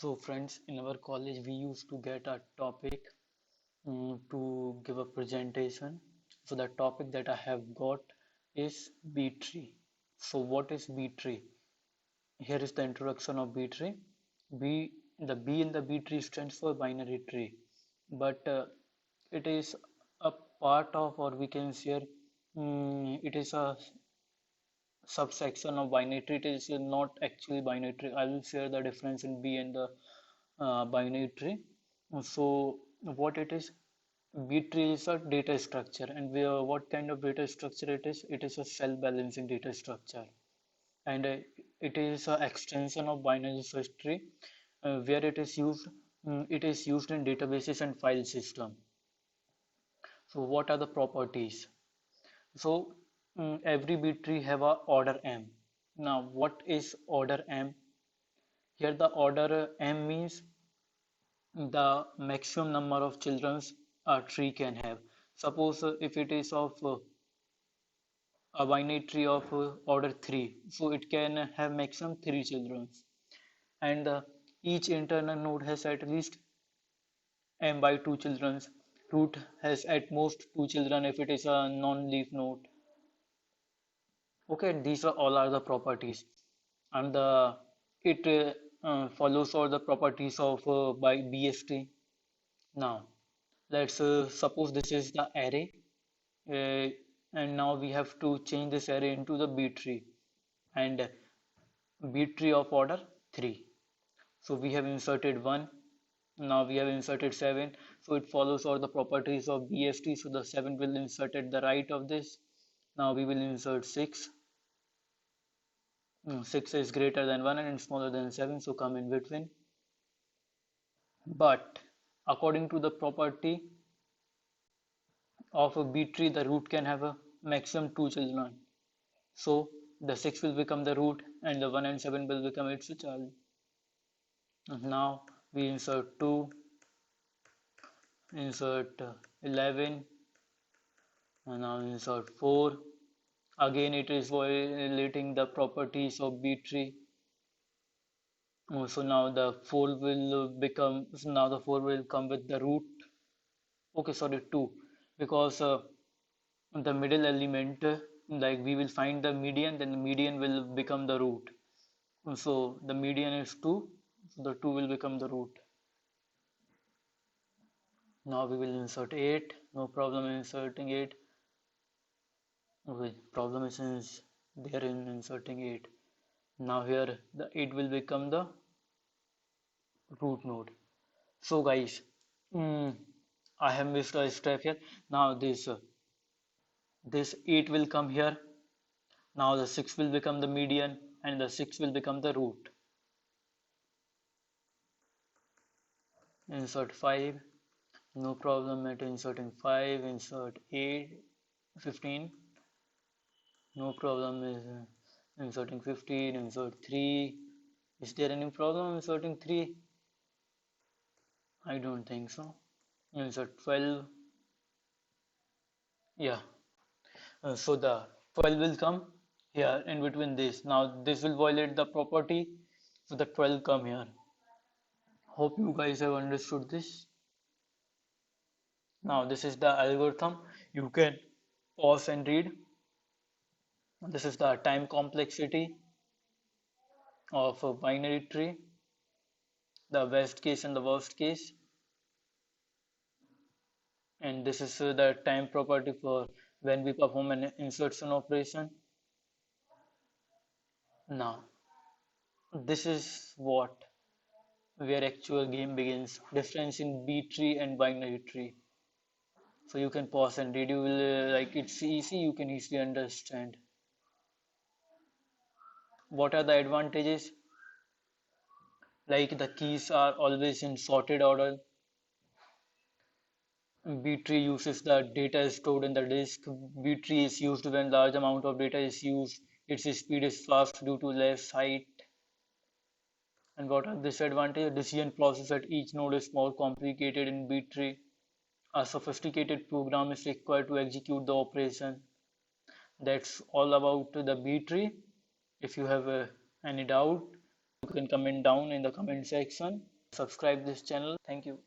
So friends, in our college we used to get a topic to give a presentation. So the topic that I have got is B tree. So what is B tree? Here is the introduction of B tree. The B in the B tree stands for binary tree, but it is a part of, or we can say, it is a subsection of binary tree. It is not actually binary tree. I will share the difference in B and the binary tree. So what it is, B tree is a data structure, and what kind of data structure it is? It is a cell balancing data structure, and it is an extension of binary search tree, where it is used. It is used in databases and file system. So what are the properties? So every B tree have a order m. Now what is order m? Here the order m means the maximum number of children a tree can have. Suppose if it is of a binary tree of order 3, so it can have maximum 3 children, and each internal node has at least m by 2 children. Root has at most 2 children if it is a non-leaf node. Okay, these are all are the properties, and the it follows all the properties of by BST. Now let's suppose this is the array, uh, and now we have to change this array into the B tree, and B tree of order 3. So we have inserted 1, now we have inserted 7, so it follows all the properties of BST. So the 7 will insert at the right of this. Now we will insert 6. 6 is greater than 1 and smaller than 7, so come in between. But according to the property of a B tree, the root can have a maximum 2 children. So the 6 will become the root and the 1 and 7 will become its child. Now we insert 2, insert 11, and now insert 4. Again it is violating the properties of B tree. So now the 4 will become, so now the 4 will come with the root. Okay, sorry, 2, because the middle element, like we will find the median, then the median will become the root. So the median is 2, so the 2 will become the root. Now we will insert 8, no problem in inserting 8. Okay, problem is there in inserting 8. Now here the 8 will become the root node. So guys, mm, I have missed a step here. Now this 8 will come here. Now the 6 will become the median and the 6 will become the root. Insert 5, no problem at inserting 5. Insert 8, 15, no problem is inserting 15. Insert 3. Is there any problem inserting 3? I don't think so. Insert 12. Yeah, so the 12 will come here in between this. Now this will violate the property, so the 12 come here. Hope you guys have understood this. Now this is the algorithm. You can pause and read. This is the time complexity of a binary tree, the best case and the worst case, and this is the time property for when we perform an insertion operation. Now this is what where actual game begins. Difference in B tree and binary tree. So you can pause and read. You will like it's easy. You can easily understand. What are the advantages? Like the keys are always in sorted order. B tree uses the data stored in the disk. B tree is used when large amount of data is used. Its speed is fast due to less height. And what are disadvantages? Decision process at each node is more complicated in B tree. A sophisticated program is required to execute the operation. That's all about the B tree. If you have any doubt, You can comment down in the comment section. Subscribe this channel. Thank you.